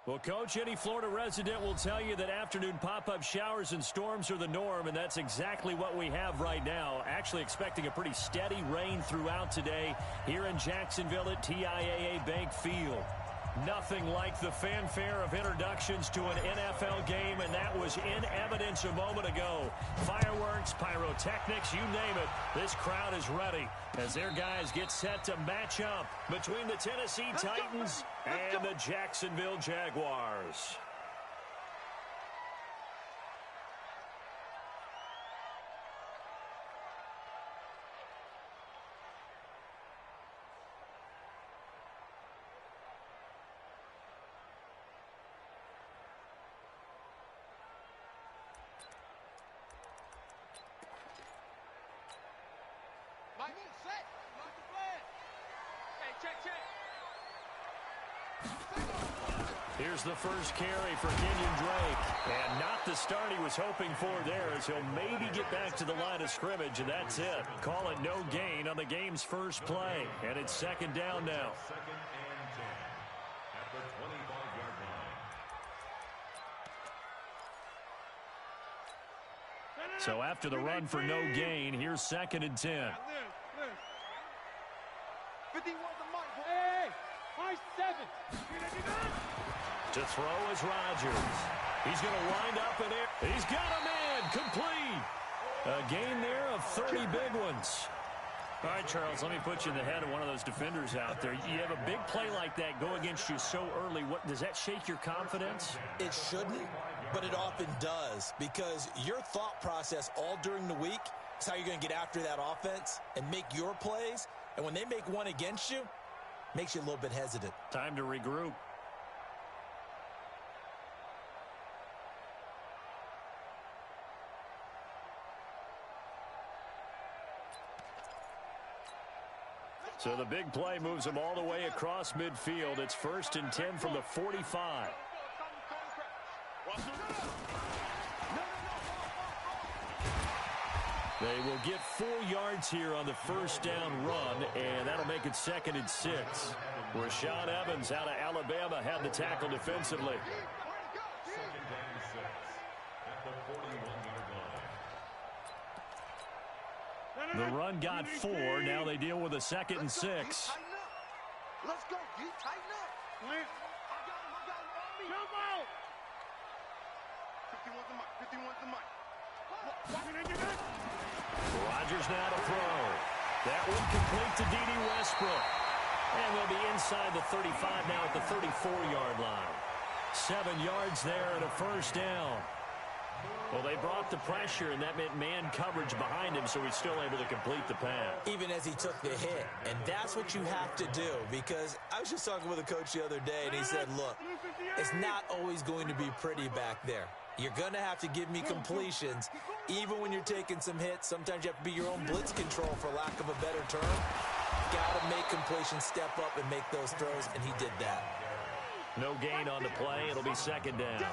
Well, Coach, any Florida resident will tell you that afternoon pop-up showers and storms are the norm, and that's exactly what we have right now. Actually expecting a pretty steady rain throughout today here in Jacksonville at TIAA Bank Field. Nothing like the fanfare of introductions to an NFL game, and that was in evidence a moment ago. Fireworks, pyrotechnics, you name it. This crowd is ready as their guys get set to match up between the Tennessee Titans and the Jacksonville Jaguars. Here's the first carry for Kenyon Drake. And not the start he was hoping for there, as he'll maybe get back to the line of scrimmage, and that's it. Call it no gain on the game's first play. And it's second down now. Second and 10 at the 25-yard line. So after the run for no gain, here's second and 10. 51 to Mike. Hey, high 7. To throw is Rodgers. He's going to wind up in there. He's got a man complete. A gain there of 30 big ones. All right, Charles, let me put you in the head of one of those defenders out there. You have a big play like that go against you so early. What does that shake your confidence? It shouldn't, but it often does, because your thought process all during the week is how you're going to get after that offense and make your plays. And when they make one against you, it makes you a little bit hesitant. Time to regroup. So the big play moves them all the way across midfield. It's first and 10 from the 45. They will get 4 yards here on the first down run, and that'll make it second and 6. Rashaan Evans out of Alabama had the tackle defensively. Second down 6 at the 41-yard line. The run got 4. Now they deal with a second and 6. Let's go. You tighten up. I got him. Come on. 51 to Mike. 51 to Mike. Rodgers now to throw. That one complete to D.D. Westbrook. And they'll be inside the 35 now at the 34-yard line. 7 yards there and a first down. Well, they brought the pressure, and that meant man coverage behind him, so he's still able to complete the pass. Even as he took the hit. And that's what you have to do, because I was just talking with a coach the other day, and he said, look, it's not always going to be pretty back there. You're going to have to give me completions. Even when you're taking some hits, sometimes you have to be your own blitz control, for lack of a better term. Got to make completions, step up, and make those throws, and he did that. No gain on the play. It'll be second down.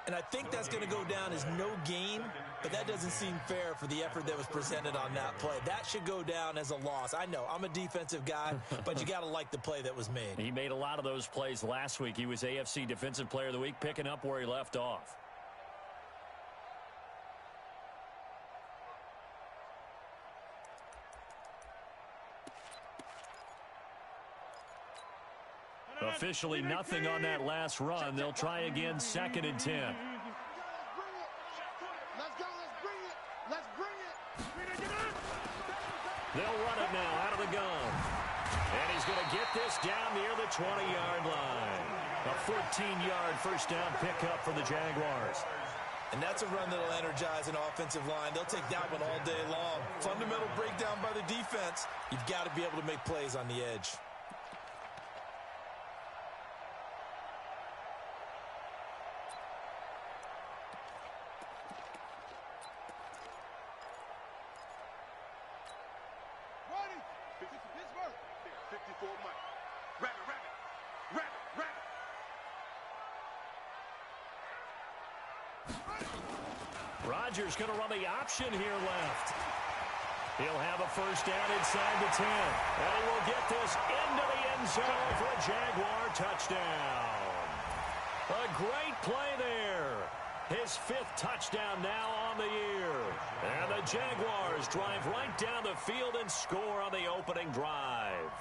And I think that's going to go down as no gain, but that doesn't seem fair for the effort that was presented on that play. That should go down as a loss. I know, I'm a defensive guy, but you got to like the play that was made. He made a lot of those plays last week. He was AFC Defensive Player of the Week, picking up where he left off. Officially nothing on that last run. They'll try again, second and 10. Let's go. Let's bring it. They'll run it now out of the gun. And he's going to get this down near the 20-yard line. A 14-yard first down pickup for the Jaguars. And that's a run that'll energize an offensive line. They'll take that one all day long. Fundamental breakdown by the defense. You've got to be able to make plays on the edge. Rodgers going to run the option here left. He'll have a first down inside the 10. And he will get this into the end zone for a Jaguar touchdown. A great play there. His 5th touchdown now on the year. And the Jaguars drive right down the field and score on the opening drive.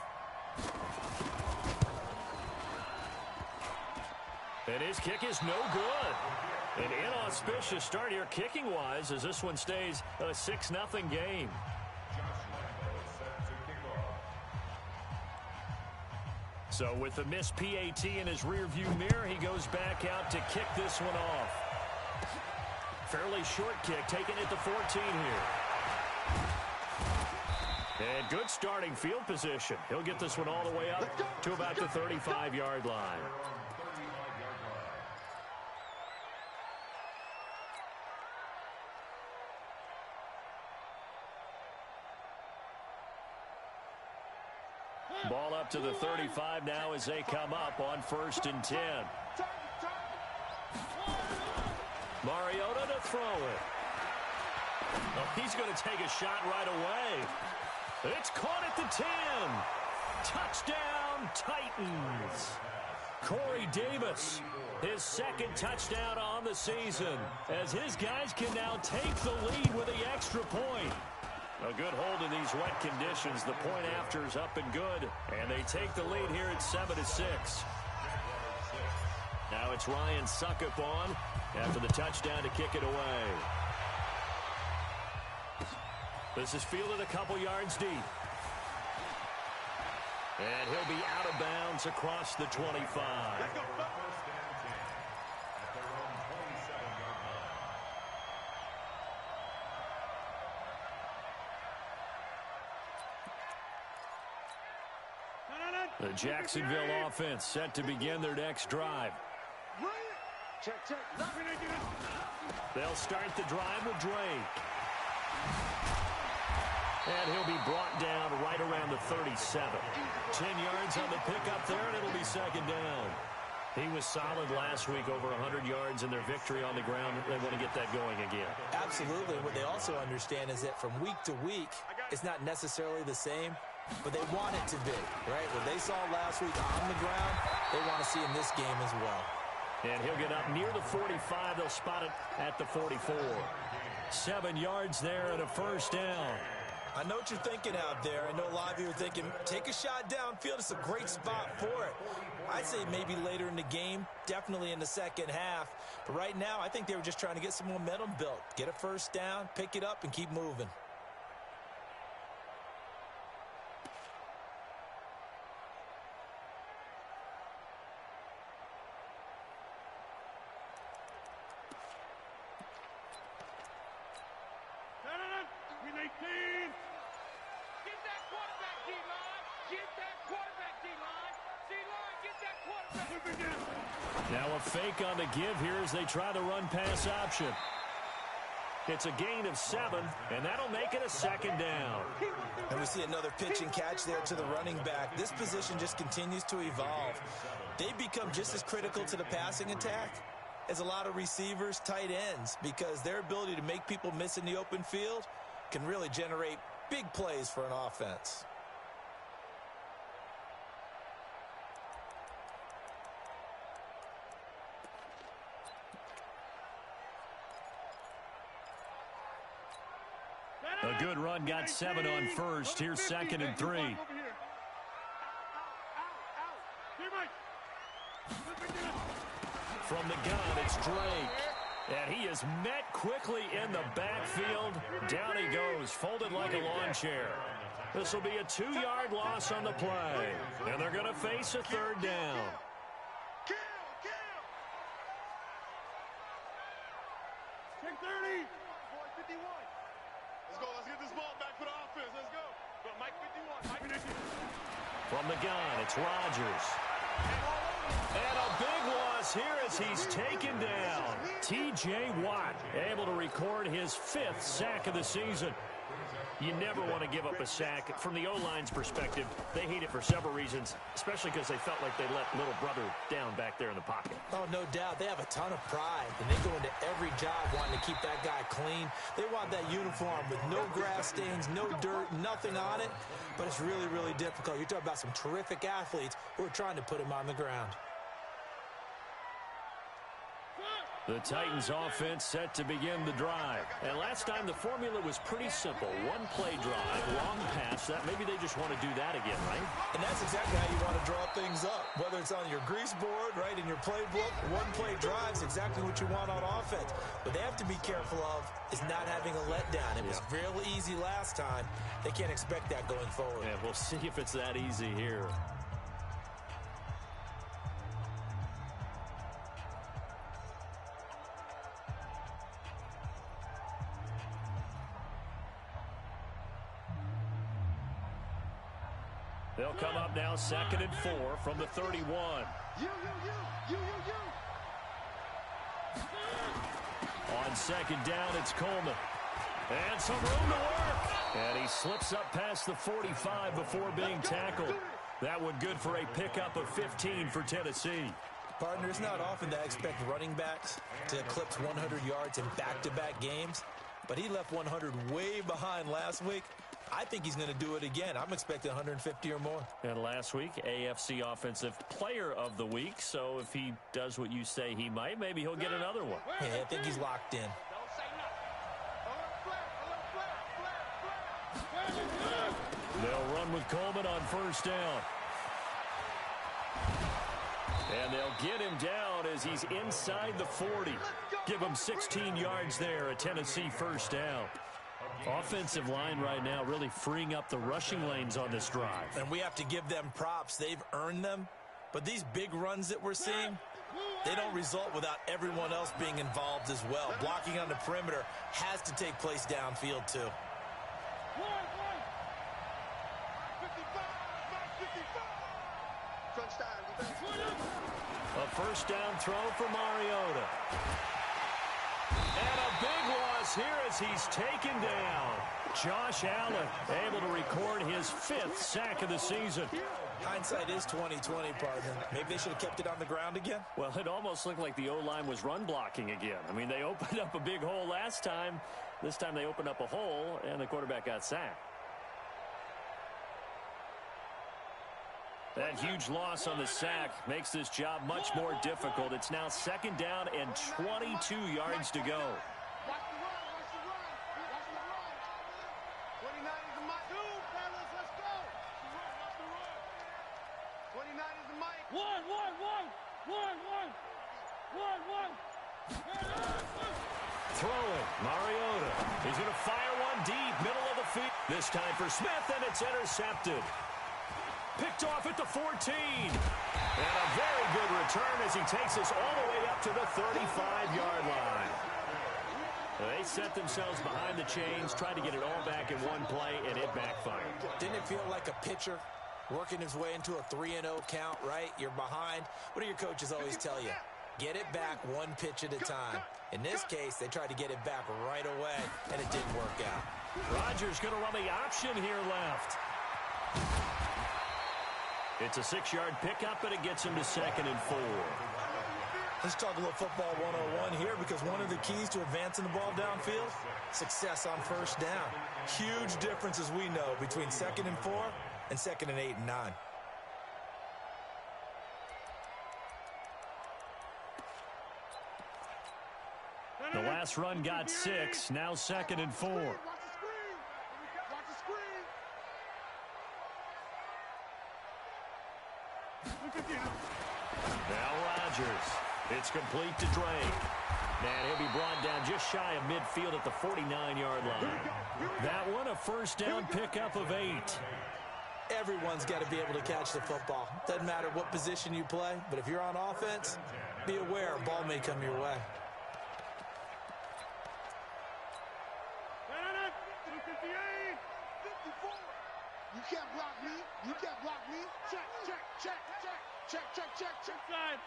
And his kick is no good. An inauspicious start here kicking-wise as this one stays a 6-0 game. So with the missed PAT in his rearview mirror, he goes back out to kick this one off. Fairly short kick, taken at the 14 here. And good starting field position. He'll get this one all the way up to about the 35-yard line. Ball up to the 35 now as they come up on 1st and 10. Mariota to throw it. Oh, he's going to take a shot right away. It's caught at the 10. Touchdown, Titans. Corey Davis, his 2nd touchdown on the season, as his guys can now take the lead with the extra point. A good hold in these wet conditions. The point after is up and good, and they take the lead here at 7-6. Now it's Ryan Suckup on after the touchdown to kick it away. This is fielded a couple yards deep. And he'll be out of bounds across the 25. The Jacksonville offense set to begin their next drive. Check. They'll start the drive with Drake. And he'll be brought down right around the 37. 10 yards on the pickup there, and it'll be 2nd down. He was solid last week, over 100 yards in their victory on the ground. They want to get that going again. Absolutely. What they also understand is that from week to week, it's not necessarily the same, but they want it to be, right? What they saw last week on the ground, they want to see in this game as well. And he'll get up near the 45. They'll spot it at the 44. 7 yards there and a 1st down. I know what you're thinking out there. I know a lot of you are thinking, take a shot downfield. It's a great spot for it. I'd say maybe later in the game, definitely in the second half. But right now, I think they were just trying to get some momentum built. Get a 1st down, pick it up, and keep moving. Now a fake on the give here as they try the run-pass option. It's a gain of 7, and that'll make it a 2nd down. And we see another pitch and catch there to the running back. This position just continues to evolve. They become just as critical to the passing attack as a lot of receivers, tight ends, because their ability to make people miss in the open field can really generate big plays for an offense. A good run, got 7 on 1st. Here's 2nd and 3. From the gun, it's Drake. And he is met quickly in the backfield. Down he goes, folded like a lawn chair. This will be a 2-yard loss on the play. And they're going to face a 3rd down. Take 30. 51. Let's get this ball back for the offense. Let's go. Mike 51. Mike 51. From the gun, it's Rodgers. And a big loss here as he's taken down. T.J. Watt able to record his 5th sack of the season. You never want to give up a sack. From the O-line's perspective, they hate it for several reasons, especially because they felt like they let little brother down back there in the pocket. Oh, no doubt. They have a ton of pride, and they go into every job wanting to keep that guy clean. They want that uniform with no grass stains, no dirt, nothing on it, but it's really, really difficult. You're talking about some terrific athletes who are trying to put him on the ground. The Titans offense set to begin the drive. And last time the formula was pretty simple. One play drive, long pass. That maybe they just want to do that again, right? And that's exactly how you want to draw things up. Whether it's on your grease board, right, in your playbook, one play drive is exactly what you want on offense. What they have to be careful of is not having a letdown. It was real easy last time. They can't expect that going forward. Yeah, we'll see if it's that easy here. They'll come up now 2nd and 4 from the 31. On 2nd down, it's Coleman. And some room to work. And he slips up past the 45 before being tackled. That one good for a pickup of 15 for Tennessee. Partner, it's not often that I expect running backs to eclipse 100 yards in back-to-back games, but he left 100 way behind last week. I think he's going to do it again. I'm expecting 150 or more. And last week, AFC Offensive Player of the Week. So if he does what you say he might, maybe he'll get another one. Yeah, I think he's locked in. They'll run with Coleman on 1st down. And they'll get him down as he's inside the 40. Give him 16 yards there, a Tennessee 1st down. Offensive line right now really freeing up the rushing lanes on this drive. And we have to give them props. They've earned them. But these big runs that we're seeing, they don't result without everyone else being involved as well. Blocking on the perimeter has to take place downfield too. A 1st down throw for Mariota. And a big loss here as he's taken down. Josh Allen able to record his 5th sack of the season. Hindsight is 20/20, partner. Maybe they should have kept it on the ground again. Well, it almost looked like the O-line was run blocking again. I mean, they opened up a big hole last time. This time they opened up a hole, and the quarterback got sacked. That huge loss on the sack makes this job much more difficult. It's now 2nd down and 22 yards to go. Throwing, Mariota. He's going to fire one deep, middle of the field. This time for Smith, and it's intercepted. Picked off at the 14. And a very good return as he takes us all the way up to the 35-yard line. They set themselves behind the chains, tried to get it all back in one play, and it backfired. Didn't it feel like a pitcher working his way into a 3-0 count, right? You're behind. What do your coaches always tell you? Get it back one pitch at a time. In this case, they tried to get it back right away, and it didn't work out. Rodgers going to run the option here left. It's a 6-yard pickup, and it gets him to 2nd and 4. Let's talk a little football 101 here, because one of the keys to advancing the ball downfield, success on 1st down. Huge difference, as we know, between 2nd and 4 and 2nd and 8 and 9. The last run got 6, now 2nd and 4. Now Rodgers. It's complete to Drake. And he'll be brought down just shy of midfield at the 49-yard line. That one a 1st down pickup of 8. Everyone's got to be able to catch the football. Doesn't matter what position you play, but if you're on offense, be aware a ball may come your way. You can't block me. You can't block me. Check, check, check, check, check, check, check, check. Side.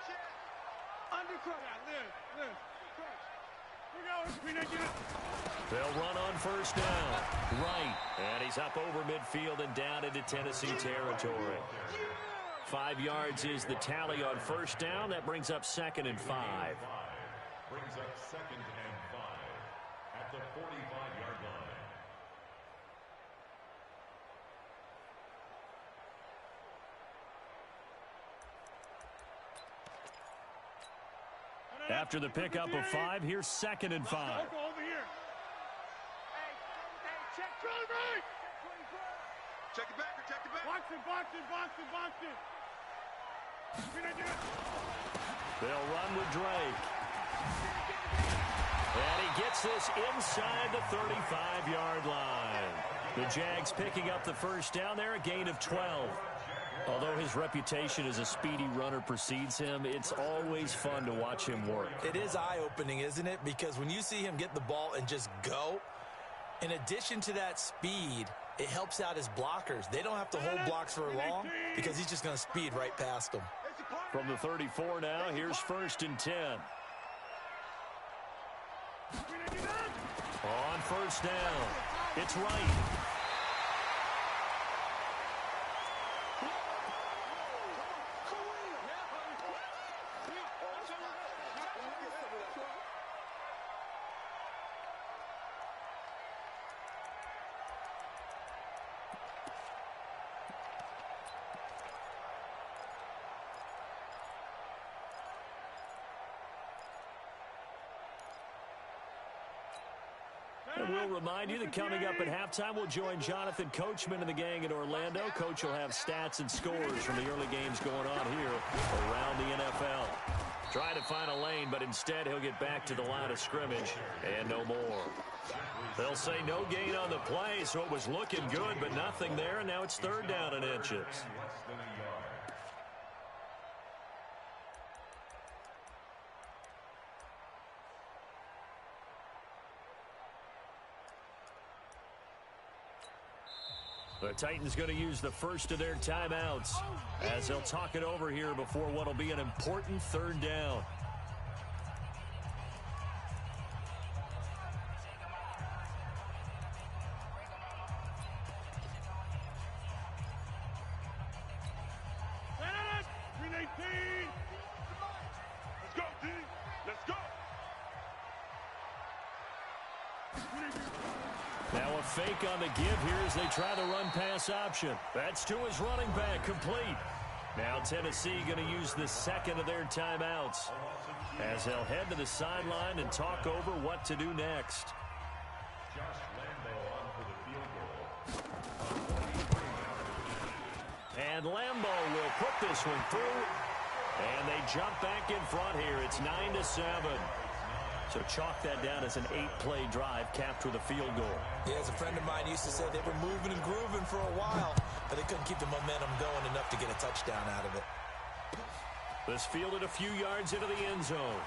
Check. Undercut. Live. They'll run on 1st down. Right. And he's up over midfield and down into Tennessee territory. 5 yards is the tally on 1st down. That brings up 2nd and 5. Brings up 2nd and 5 at the 45-yard line. After the pickup of 5, here's 2nd and 5. Over here. Check it back, check it back. Box it. They'll run with Drake. And he gets this inside the 35-yard line. The Jags picking up the first down there, a gain of 12. Although his reputation as a speedy runner precedes him, it's always fun to watch him work. It is eye-opening, isn't it? Because when you see him get the ball and just go, in addition to that speed, it helps out his blockers. They don't have to hold blocks for long because he's just going to speed right past them. From the 34 now, here's 1st and 10. On 1st down, it's Wright. And we'll remind you that coming up at halftime, we'll join Jonathan Coachman and the gang in Orlando. Coach will have stats and scores from the early games going on here around the NFL. Trying to find a lane, but instead he'll get back to the line of scrimmage and no more. They'll say no gain on the play, so it was looking good, but nothing there, and now it's 3rd down and inches. The Titans going to use the first of their timeouts as they'll talk it over here before what will be an important 3rd down. Let's go, D. Let's go. Now a fake on the give here as they try the run-pass option. That's to his running back, complete. Now Tennessee going to use the 2nd of their timeouts as they'll head to the sideline and talk over what to do next. Josh Lambo on for the field goal. And Lambo will put this one through. And they jump back in front here. It's 9-7. So chalk that down as an 8-play drive capped with a field goal. Yeah, as a friend of mine used to say, they were moving and grooving for a while, but they couldn't keep the momentum going enough to get a touchdown out of it. This fielded a few yards into the end zone.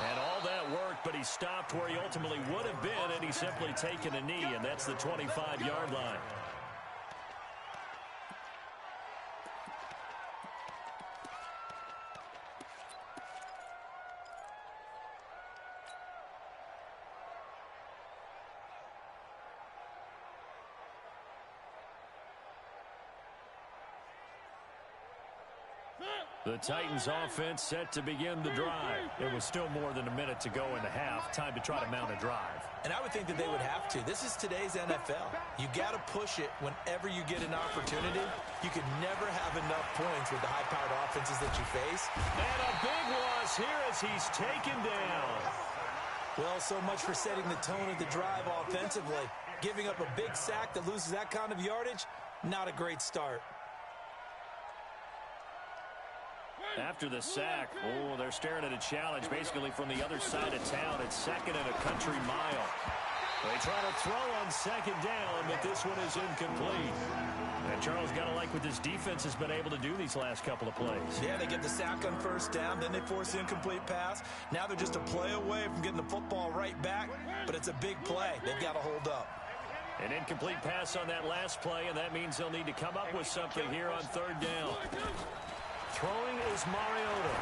And all that worked, but he stopped where he ultimately would have been, and he's simply taken a knee, and that's the 25-yard line. The Titans offense set to begin the drive. It was still more than a minute to go in the half. Time to try to mount a drive. And I would think that they would have to. This is today's NFL. You got to push it whenever you get an opportunity. You can never have enough points with the high-powered offenses that you face. And a big loss here as he's taken down. Well, so much for setting the tone of the drive offensively. Giving up a big sack that loses that kind of yardage, not a great start. After the sack, they're staring at a challenge basically from the other side of town. It's 2nd and a country mile. They try to throw on 2nd down, but this one is incomplete. And Charles, got to like what this defense has been able to do these last couple of plays. Yeah, they get the sack on 1st down, then they force the incomplete pass. Now they're just a play away from getting the football right back, but it's a big play. They've got to hold up. An incomplete pass on that last play, and that means they'll need to come up with something here on 3rd down. Throwing is Mariota.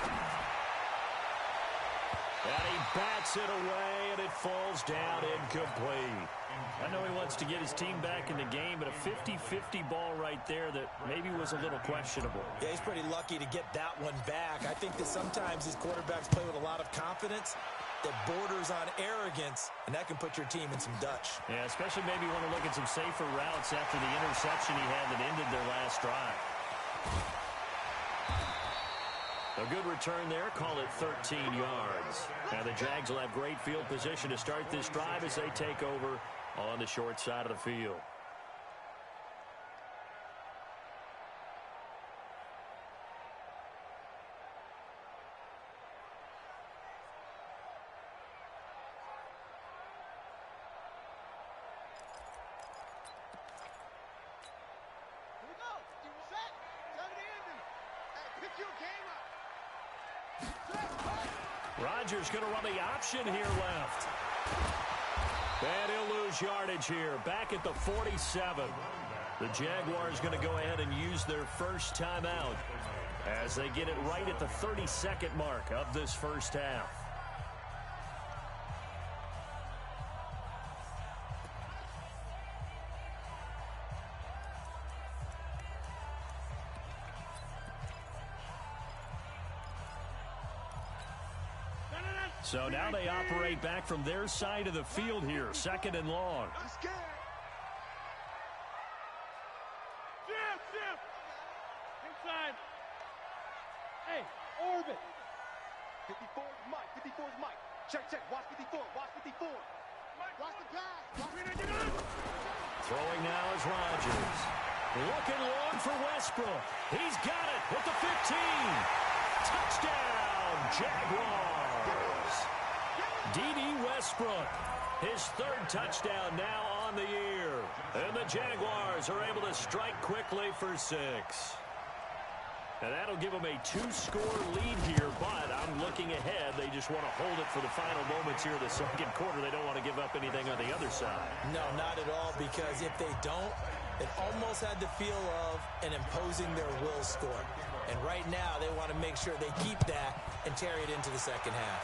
And he bats it away, and it falls down incomplete. I know he wants to get his team back in the game, but a 50-50 ball right there that maybe was a little questionable. Yeah, he's pretty lucky to get that one back. I think that sometimes these quarterbacks play with a lot of confidence that borders on arrogance, and that can put your team in some Dutch. Yeah, especially maybe want to look at some safer routes after the interception he had that ended their last drive. A good return there. Call it 13 yards. And the Jags will have great field position to start this drive as they take over on the short side of the field. Rodgers going to run the option here left. And he'll lose yardage here. Back at the 47. The Jaguars going to go ahead and use their first timeout as they get it right at the 32nd mark of this first half. So now they operate back from their side of the field here, 2nd and long. Inside. Hey, orbit. 54 is Mike. 54 is Mike. Check. Watch 54. Watch 54. Watch the pass. Throwing now is Rodgers. Looking long for Westbrook. He's got it with the 15. Touchdown, Jaguars. D.D. Westbrook, his 3rd touchdown now on the year. And the Jaguars are able to strike quickly for 6. And that'll give them a 2-score lead here, but I'm looking ahead. They just want to hold it for the final moments here of the 2nd quarter. They don't want to give up anything on the other side. No, not at all, because if they don't, it almost had the feel of an imposing their will score. And right now, they want to make sure they keep that and carry it into the second half.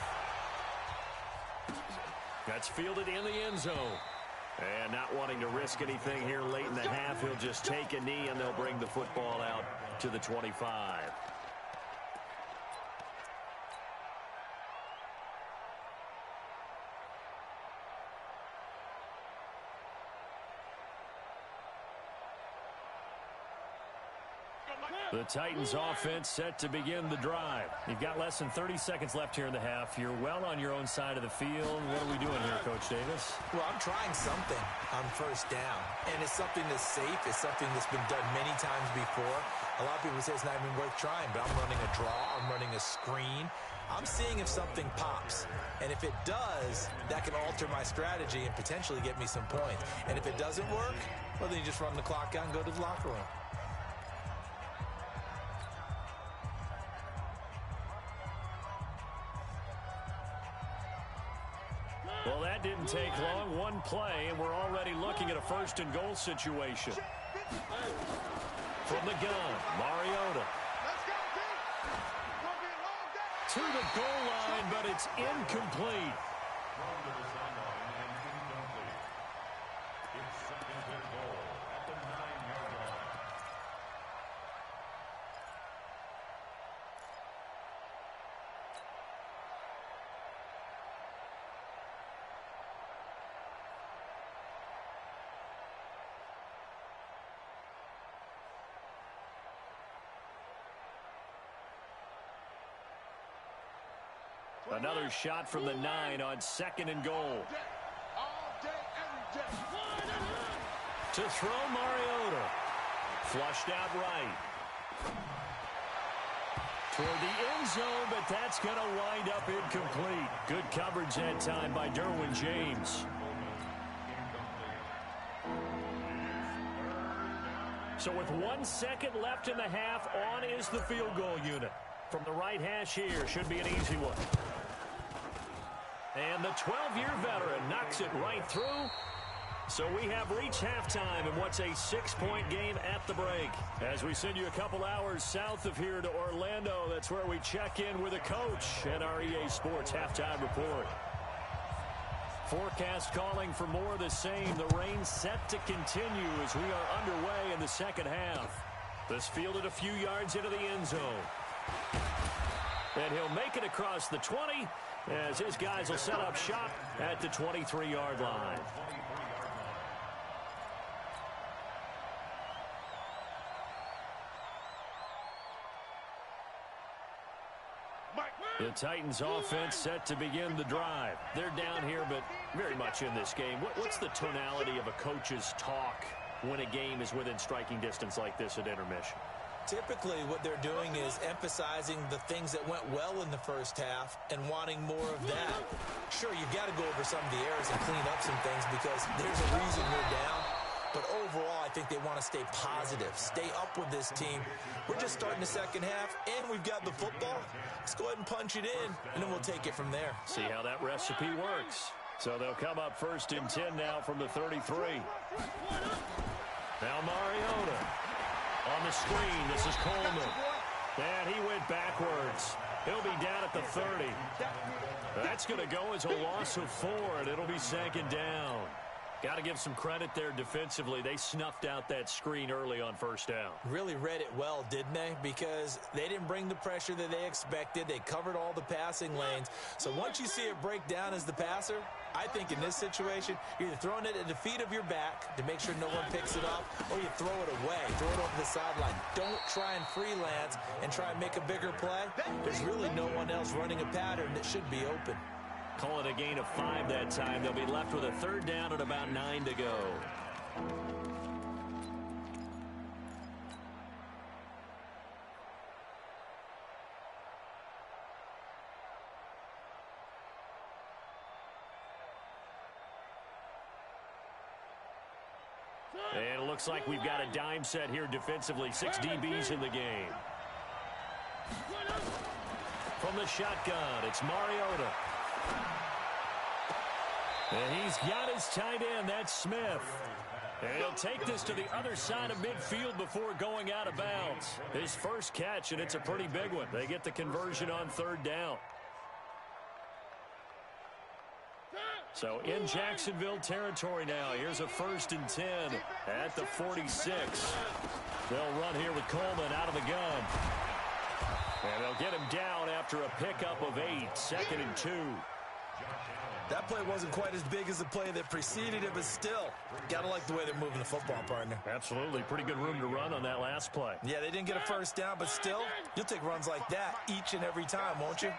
That's fielded in the end zone. And not wanting to risk anything here late in the half, he'll just take a knee and they'll bring the football out to the 25. The Titans offense set to begin the drive. You've got less than 30 seconds left here in the half. You're well on your own side of the field. What are we doing here, Coach Davis? Well, I'm trying something on first down, and it's something that's safe. It's something that's been done many times before. A lot of people say it's not even worth trying, but I'm running a draw. I'm running a screen. I'm seeing if something pops, and if it does, that can alter my strategy and potentially get me some points. And if it doesn't work, well, then you just run the clock out and go to the locker room. Well, that didn't take long. One play, and we're already looking at a 1st and goal situation. From the gun, Mariota. To the goal line, but it's incomplete. It's 2nd and goal at the 9-yard line. Another shot from the 9 on 2nd and goal. All day, every day. To throw, Mariota. Flushed out right. Toward the end zone, but that's going to wind up incomplete. Good coverage that time by Derwin James. So with 1 second left in the half, on is the field goal unit. From the right hash here, should be an easy one. And the 12-year veteran knocks it right through. So we have reached halftime in what's a 6-point game at the break. As we send you a couple hours south of here to Orlando, that's where we check in with a coach at our EA Sports Halftime Report. Forecast calling for more of the same. The rain set to continue as we are underway in the second half. This fielded a few yards into the end zone. And he'll make it across the 20 as his guys will set up shop at the 23-yard line. The Titans offense set to begin the drive. They're down here, but very much in this game. What's the tonality of a coach's talk when a game is within striking distance like this at intermission? Typically, what they're doing is emphasizing the things that went well in the first half and wanting more of that. Sure, you've got to go over some of the errors and clean up some things because there's a reason we're down. But overall, I think they want to stay positive, stay up with this team. We're just starting the second half, and we've got the football. Let's go ahead and punch it in, and then we'll take it from there. See how that recipe works. So they'll come up 1st and 10 now from the 33. Now Mariota on the screen. This is Coleman. And he went backwards. He'll be down at the 30. That's going to go as a loss of 4, and it'll be 2nd down. Got to give some credit there defensively. They snuffed out that screen early on 1st down. Really read it well, didn't they? Because they didn't bring the pressure that they expected. They covered all the passing lanes. So once you see it break down as the passer, I think in this situation, you're either throwing it at the feet of your back to make sure no one picks it up, or you throw it away, throw it over the sideline. Don't try and freelance and try and make a bigger play. There's really no one else running a pattern that should be open. Call it a gain of 5 that time. They'll be left with a 3rd down and about 9 to go. And it looks like we've got a dime set here defensively. 6 DBs in the game. From the shotgun, it's Mariota. And he's got his tight end. That's Smith. And he'll take this to the other side of midfield before going out of bounds. His first catch, and it's a pretty big one. They get the conversion on 3rd down. So in Jacksonville territory now. Here's a 1st and 10 at the 46. They'll run here with Coleman out of the gun. And they'll get him down after a pickup of 8. 2nd and 2. That play wasn't quite as big as the play that preceded it, but still, got to like the way they're moving the football, partner. Absolutely. Pretty good room to run on that last play. Yeah, they didn't get a 1st down, but still, you'll take runs like that each and every time, won't you?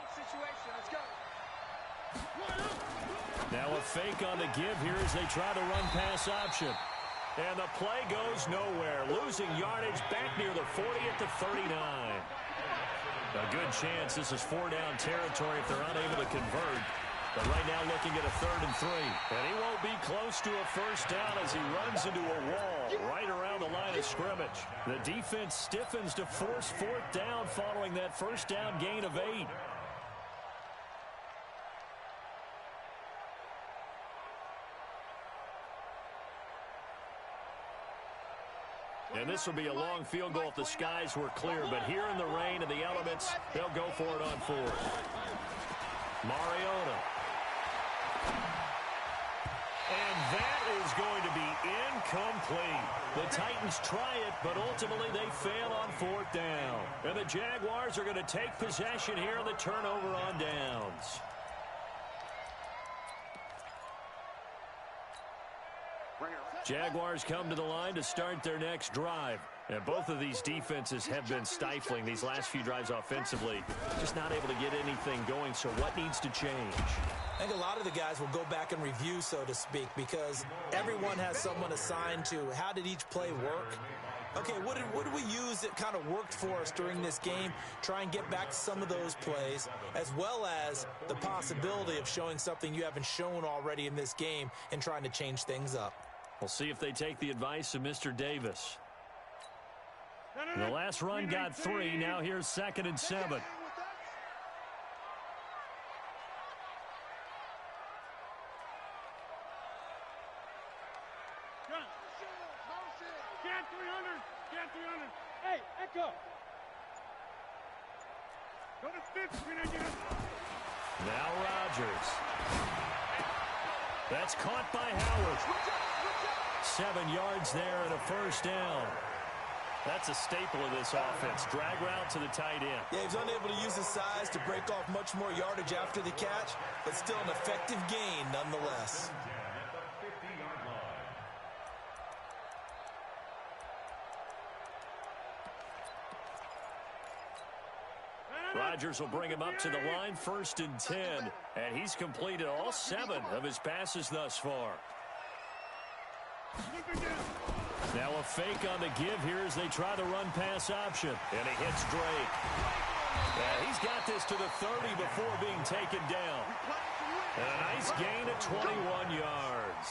Now a fake on the give here as they try to run pass option. And the play goes nowhere. Losing yardage back near the 40 at the 39. A good chance this is 4-down territory if they're unable to convert. But right now looking at a 3rd and 3. And he won't be close to a 1st down as he runs into a wall right around the line of scrimmage. The defense stiffens to force 4th down following that 1st down gain of 8. And this will be a long field goal if the skies were clear. But here in the rain and the elements, they'll go for it on 4th. Mariota. And that is going to be incomplete. The Titans try it, but ultimately they fail on 4th down. And the Jaguars are going to take possession here on the turnover on downs. Jaguars come to the line to start their next drive. And both of these defenses have been stifling these last few drives offensively. Just not able to get anything going, so what needs to change? I think a lot of the guys will go back and review, so to speak, because everyone has someone assigned to how did each play work. Okay, what did we use that kind of worked for us during this game? Try and get back to some of those plays, as well as the possibility of showing something you haven't shown already in this game and trying to change things up. We'll see if they take the advice of Mr. Davis. The last run got 3. Now here's 2nd and 7. Get 300. Hey, Echo. Go to 50. Now Rodgers. That's caught by Howard. 7 yards there and a 1st down. That's a staple of this offense. Drag route to the tight end. Yeah, he's unable to use his size to break off much more yardage after the catch, but still an effective gain nonetheless. Rodgers will bring him up to the line, 1st and 10. And he's completed all 7 of his passes thus far. Now a fake on the give here as they try the run-pass option. And he hits Drake. And he's got this to the 30 before being taken down. And a nice gain of 21 yards.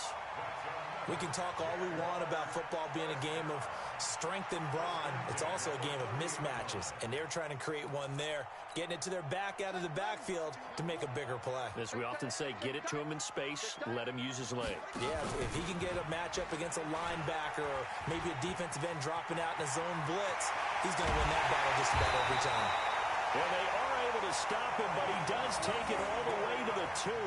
We can talk all we want about football being a game of strength and brawn. It's also a game of mismatches, and they're trying to create one there, getting it to their back out of the backfield to make a bigger play. As we often say, get it to him in space, let him use his leg. Yeah, if he can get a matchup against a linebacker or maybe a defensive end dropping out in a zone blitz, he's going to win that battle just about every time. Well, they are able to stop him, but he does take it all the way to the 2.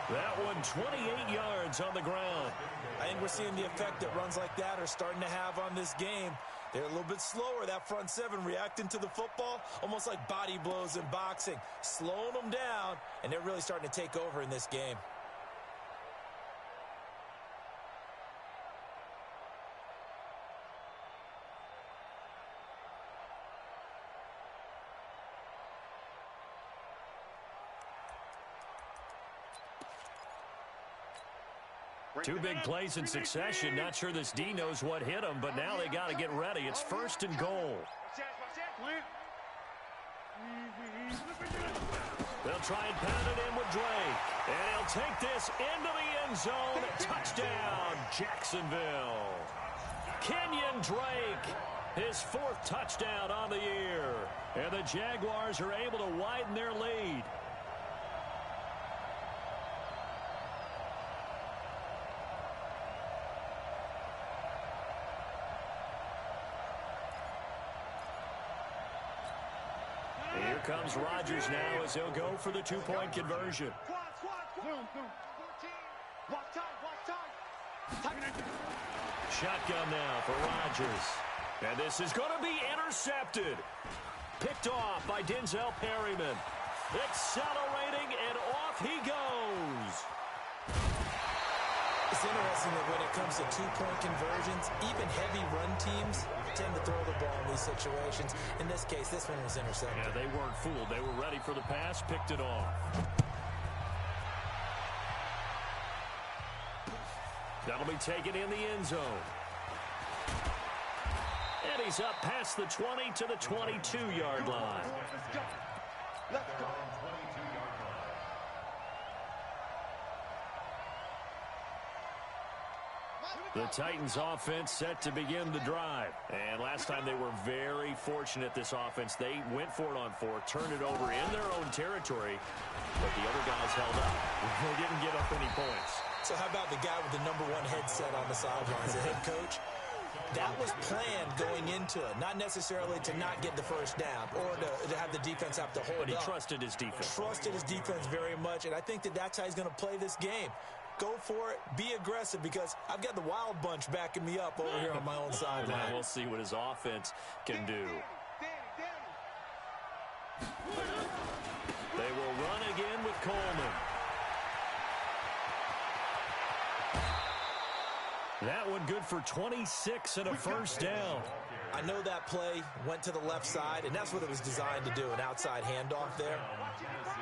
That one, 28 yards on the ground. I think we're seeing the effect that runs like that are starting to have on this game. They're a little bit slower, that front 7, reacting to the football, almost like body blows in boxing, slowing them down, and they're really starting to take over in this game. Two big plays in succession. Not sure this D knows what hit him, but now they got to get ready. It's 1st and goal. They'll try and pound it in with Drake. And he'll take this into the end zone. Touchdown, Jacksonville. Kenyon Drake, his 4th touchdown on the year. And the Jaguars are able to widen their lead. Here comes Rodgers now as he'll go for the 2-point conversion. Shotgun now for Rodgers. And this is going to be intercepted. Picked off by Denzel Perryman. Accelerating, and off he goes. It's interesting that when it comes to 2-point conversions, even heavy run teams tend to throw the ball in these situations. In this case, this one was intercepted. Yeah, they weren't fooled. They were ready for the pass, picked it off. That'll be taken in the end zone. And he's up past the 20 to the 22-yard line. Let's go. The Titans offense set to begin the drive. And last time they were very fortunate, this offense. They went for it on 4, turned it over in their own territory, but the other guys held up. They didn't give up any points. So how about the guy with the #1 headset on the sidelines, the head coach? That was planned going into it, not necessarily to not get the first down or to have the defense have to hold up. But he trusted his defense. Trusted his defense very much, and I think that that's how he's going to play this game. Go for it, be aggressive, because I've got the Wild Bunch backing me up over here on my own sideline. We'll see what his offense can do. They will run again with Coleman. That one good for 26 and a first down. I know that play went to the left side, and that's what it was designed to do, an outside handoff there.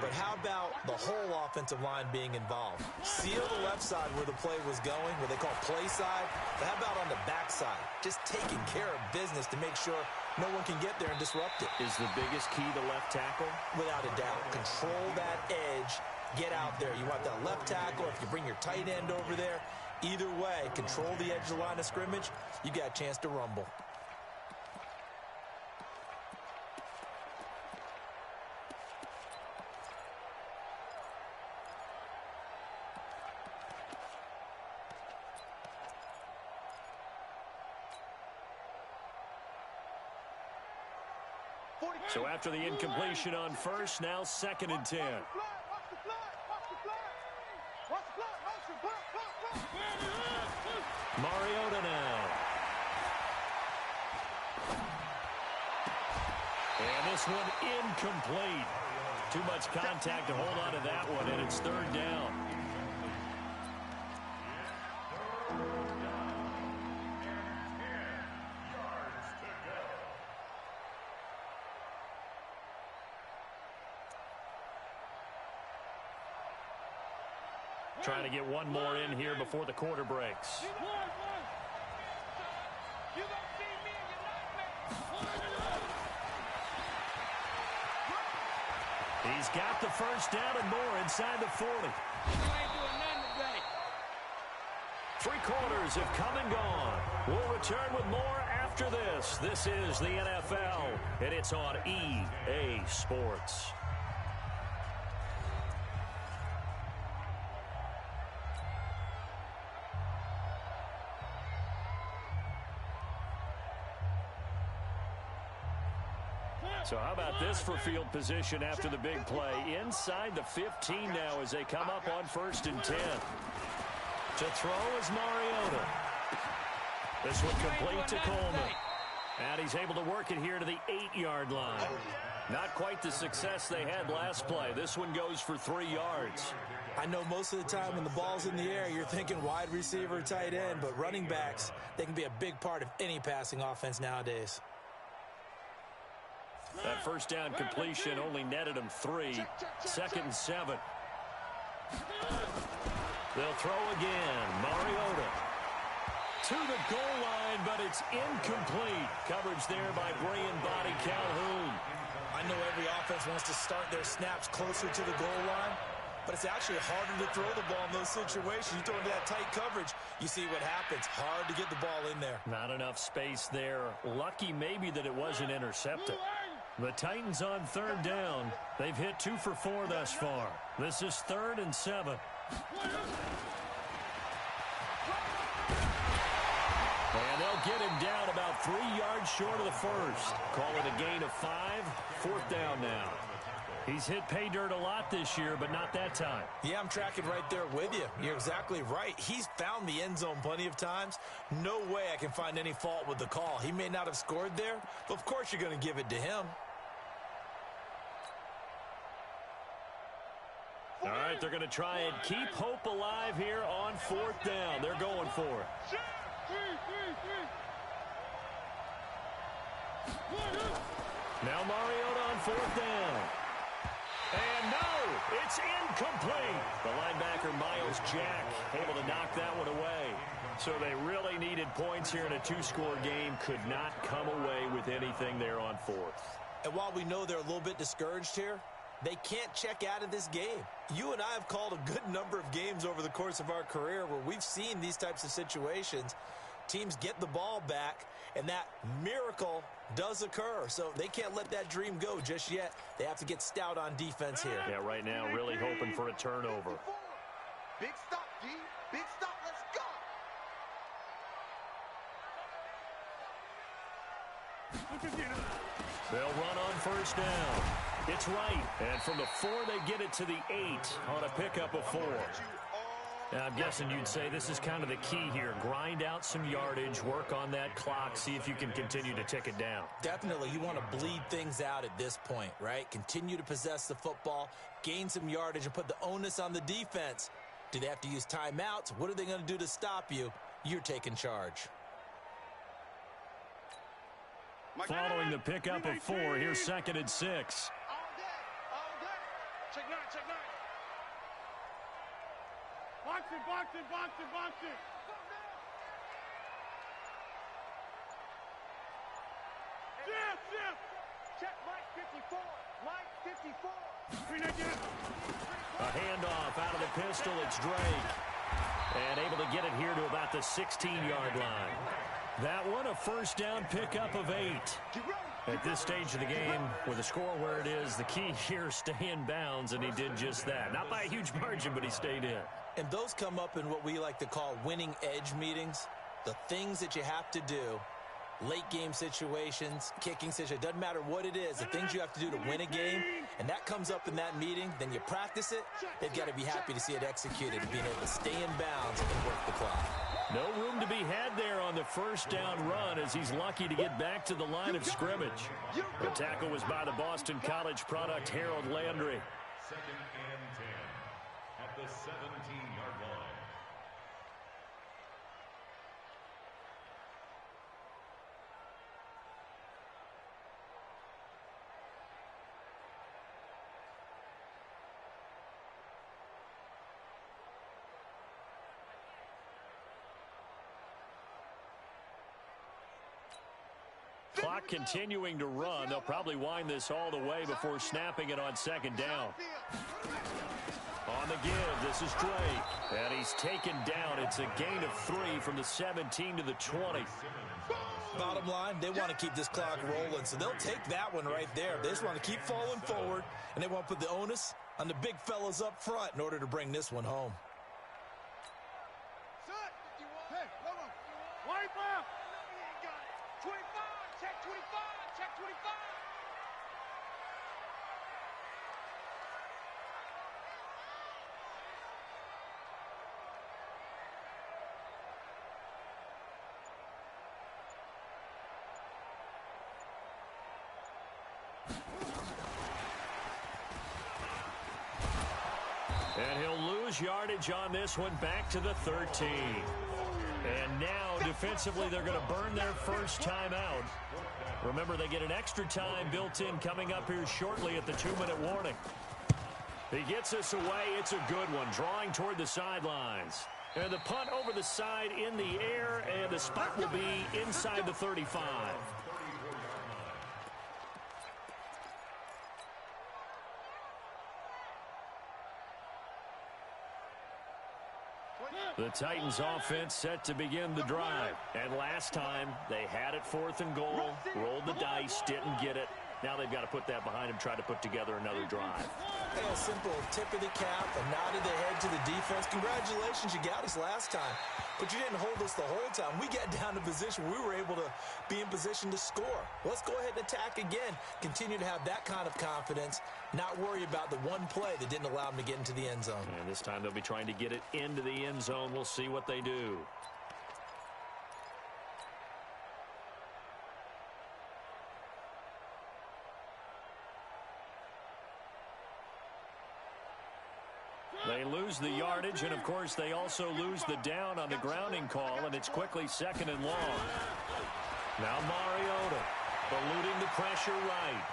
But how about the whole offensive line being involved? Seal the left side where the play was going, where they call play side. But how about on the back side? Just taking care of business to make sure no one can get there and disrupt it. Is the biggest key the left tackle? Without a doubt. Control that edge. Get out there. You want that left tackle. If you bring your tight end over there, either way, control the edge of the line of scrimmage, you got a chance to rumble. So after the incompletion on first, now 2nd and 10. Mariota now. And this one incomplete. Too much contact to hold on to that one, and it's 3rd down. Trying to get one more in here before the quarter breaks. He's got the first down and more inside the 40. Three quarters have come and gone. We'll return with more after this. This is the NFL, and it's on EA Sports. So how about this for field position after the big play? Inside the 15 now as they come up on 1st and 10. To throw is Mariota. This one complete to Coleman. And he's able to work it here to the 8-yard line. Not quite the success they had last play. This one goes for 3 yards. I know most of the time when the ball's in the air, you're thinking wide receiver, tight end, but running backs, they can be a big part of any passing offense nowadays. That first down completion only netted them 3. 2nd and 7. They'll throw again. Mariota to the goal line, but it's incomplete. Coverage there by Brian Body Calhoun. I know every offense wants to start their snaps closer to the goal line, but it's actually harder to throw the ball in those situations. You throw into that tight coverage, you see what happens. Hard to get the ball in there. Not enough space there. Lucky maybe that it wasn't intercepted. The Titans on 3rd down. They've hit 2 for 4 thus far. This is 3rd and 7. And they'll get him down about 3 yards short of the first. Call it a gain of 5. 4th down now. He's hit pay dirt a lot this year, but not that time. Yeah, I'm tracking right there with you. You're exactly right. He's found the end zone plenty of times. No way I can find any fault with the call. He may not have scored there, but of course you're going to give it to him. All right, they're going to try and keep hope alive here on 4th down. They're going for it. Now Mariota on 4th down. And no, it's incomplete. The linebacker, Miles Jack, able to knock that one away. So they really needed points here in a 2-score game. Could not come away with anything there on 4th. And while we know they're a little bit discouraged here, they can't check out of this game. You and I have called a good number of games over the course of our career where we've seen these types of situations. Teams get the ball back, and that miracle does occur. So they can't let that dream go just yet. They have to get stout on defense here. Yeah, right now really hoping for a turnover. Big stop, D. Big stop. Let's go. They'll run on 1st down. It's right. And from the 4, they get it to the 8 on a pickup of 4. Now, I'm guessing you'd say this is kind of the key here. Grind out some yardage, work on that clock, see if you can continue to tick it down. Definitely. You want to bleed things out at this point, right? Continue to possess the football, gain some yardage, and put the onus on the defense. Do they have to use timeouts? What are they going to do to stop you? You're taking charge. Following the pickup of 4, here's 2nd and 6. All day. All day. Check 9, check 9. Boxing, boxing, boxing, boxing. Shift, shift. Check Mike 54. Mike 54. A handoff out of the pistol. It's Drake. And able to get it here to about the 16-yard line. That one, a 1st down pickup of 8. At this stage of the game, with the score where it is, the key here, stay in bounds, and he did just that. Not by a huge margin, but he stayed in. And those come up in what we like to call winning edge meetings. The things that you have to do, late game situations, kicking situations, doesn't matter what it is, the things you have to do to win a game, and that comes up in that meeting, then you practice it, they've got to be happy to see it executed and being able to stay in bounds and work the clock. No room to be had there on the 1st down run as he's lucky to get back to the line of scrimmage. The tackle was by the Boston College product, Harold Landry. 2nd and 10 at the 17-yard line. Clock continuing to run. They'll probably wind this all the way before snapping it on second down. On the give, this is Drake. And he's taken down. It's a gain of 3 from the 17 to the 20. Bottom line, they want to keep this clock rolling, so they'll take that one right there. They just want to keep falling forward, and they want to put the onus on the big fellas up front in order to bring this one home. Hey, hold on. Wipe out. 25, check 25, check 25. And he'll lose yardage on this one, back to the 13. And now, defensively, they're going to burn their first time out. Remember, they get an extra time built in coming up here shortly at the 2-minute warning. He gets us away. It's a good one, drawing toward the sidelines. And the punt over the side in the air, and the spot will be inside the 35. The Titans offense set to begin the drive. And last time, they had it 4th and goal, rolled the dice, didn't get it. Now they've got to put that behind them, try to put together another drive. Hey, a simple tip of the cap, a nod of the head to the defense. Congratulations, you got us last time. But you didn't hold us the whole time. We got down to position where we were able to be in position to score. Let's go ahead and attack again. Continue to have that kind of confidence, not worry about the one play that didn't allow them to get into the end zone. And this time they'll be trying to get it into the end zone. We'll see what they do. They lose the yardage, and, of course, they also lose the down on the grounding call, and it's quickly 2nd and long. Now Mariota eluding the pressure right.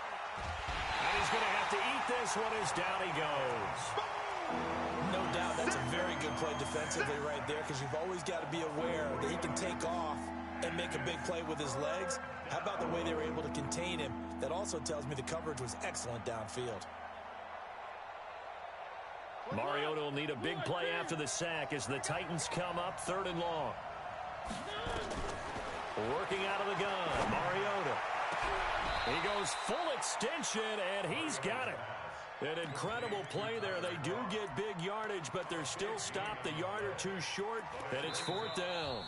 And he's going to have to eat this one as down he goes. No doubt that's a very good play defensively right there, because you've always got to be aware that he can take off and make a big play with his legs. How about the way they were able to contain him? That also tells me the coverage was excellent downfield. Mariota will need a big play after the sack as the Titans come up 3rd and long. Working out of the gun, Mariota. He goes full extension, and he's got it. An incredible play there. They do get big yardage, but they're still stopped a yard or 2 short, and it's 4th down.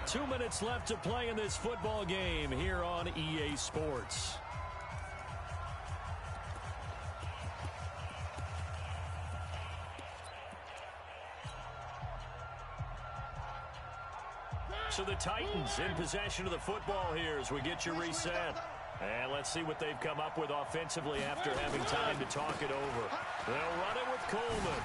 2 minutes left to play in this football game here on EA Sports. So the Titans in possession of the football here as we get you reset. And let's see what they've come up with offensively after having time to talk it over. They'll run it with Coleman.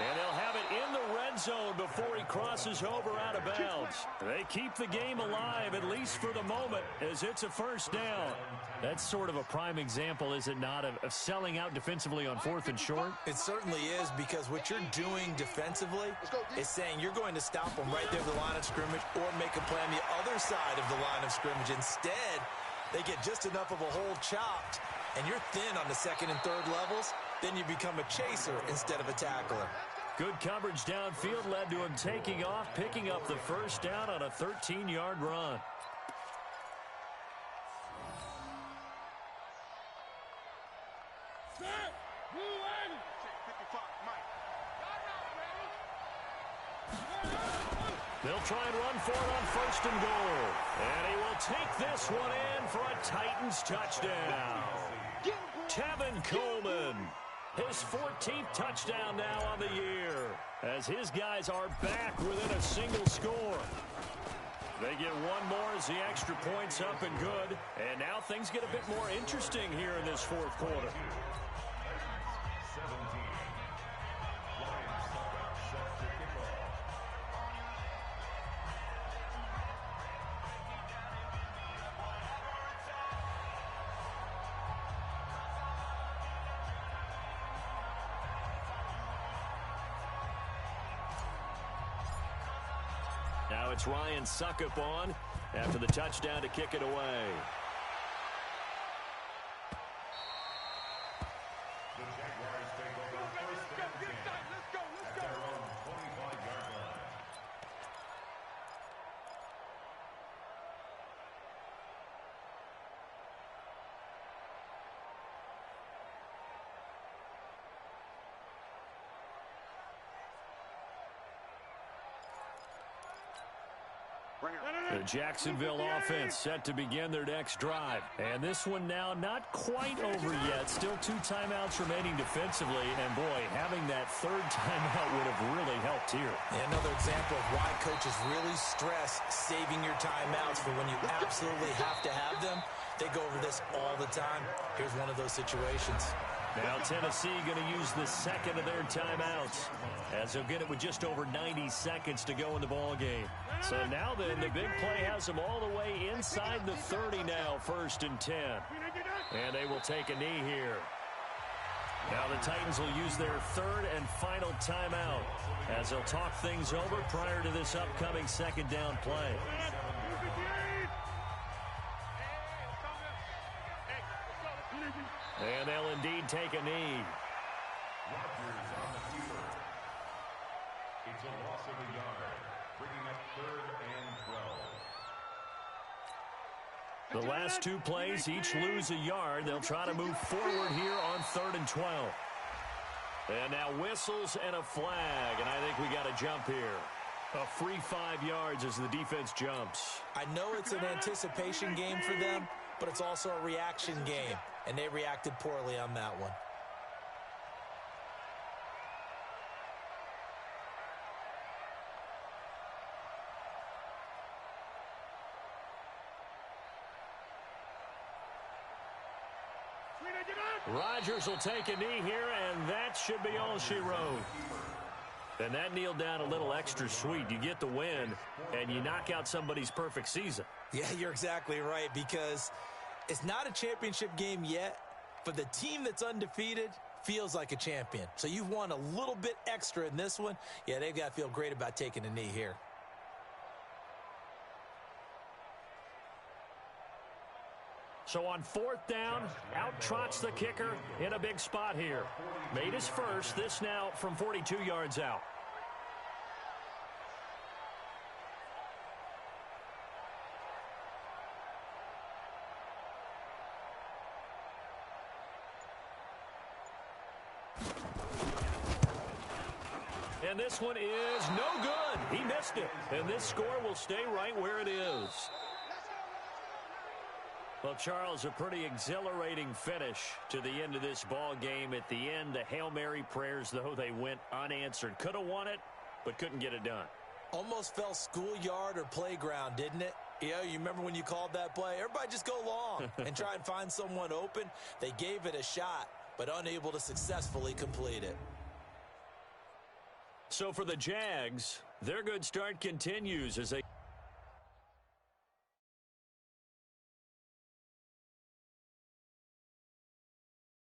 And they'll have it in the red zone before he crosses over out of bounds. They keep the game alive, at least for the moment, as it's a 1st down. That's sort of a prime example, is it not, of selling out defensively on 4th and short? It certainly is, because what you're doing defensively is saying you're going to stop them right there at the line of scrimmage or make a play on the other side of the line of scrimmage. Instead, they get just enough of a hole chopped, and you're thin on the 2nd and 3rd levels. Then you become a chaser instead of a tackler. Good coverage downfield led to him taking off, picking up the 1st down on a 13-yard run. They'll try and run for it on 1st and goal. And he will take this one in for a Titans touchdown. Tevin Coleman, his 14th touchdown now on the year, as his guys are back within a single score. They get one more as the extra point's up and good. And now things get a bit more interesting here in this 4th quarter. Now it's Ryan Suckup on after the touchdown to kick it away. The Jaguars take over first down and 10 at their own 25-yard line. The Jacksonville offense set to begin their next drive. And this one now not quite over yet. Still 2 timeouts remaining defensively. And, boy, having that third timeout would have really helped here. Yeah, another example of why coaches really stress saving your timeouts for when you absolutely have to have them. They go over this all the time. Here's one of those situations. Now Tennessee going to use the second of their timeouts as they'll get it with just over 90 seconds to go in the ball game. So now then, the big play has them all the way inside the 30 now, 1st and 10. And they will take a knee here. Now the Titans will use their third and final timeout as they'll talk things over prior to this upcoming second down play. And they'll indeed take a knee. Rodgers on the keeper. It's a loss of a yard, bringing up 3rd and 12. The last 2 plays each lose a yard. They'll try to move forward here on 3rd and 12. And now whistles and a flag, and I think we got a jump here. A free 5 yards as the defense jumps. I know it's an anticipation game for them, but it's also a reaction game, and they reacted poorly on that one. Rodgers will take a knee here, and that should be all she wrote. And that kneeled down a little extra sweet. You get the win, and you knock out somebody's perfect season. Yeah, you're exactly right, because it's not a championship game yet, but the team that's undefeated feels like a champion. So you've won a little bit extra in this one. Yeah, they've got to feel great about taking a knee here. So on 4th down, out trots the kicker in a big spot here. Made his first, this now from 42 yards out. And this one is no good. He missed it. And this score will stay right where it is. Well, Charles, a pretty exhilarating finish to the end of this ball game. At the end, the Hail Mary prayers, though, they went unanswered. Could have won it, but couldn't get it done. Almost felt schoolyard or playground, didn't it? Yeah, you remember when you called that play? Everybody just go long and try and find someone open. They gave it a shot, but unable to successfully complete it. So for the Jags, their good start continues as they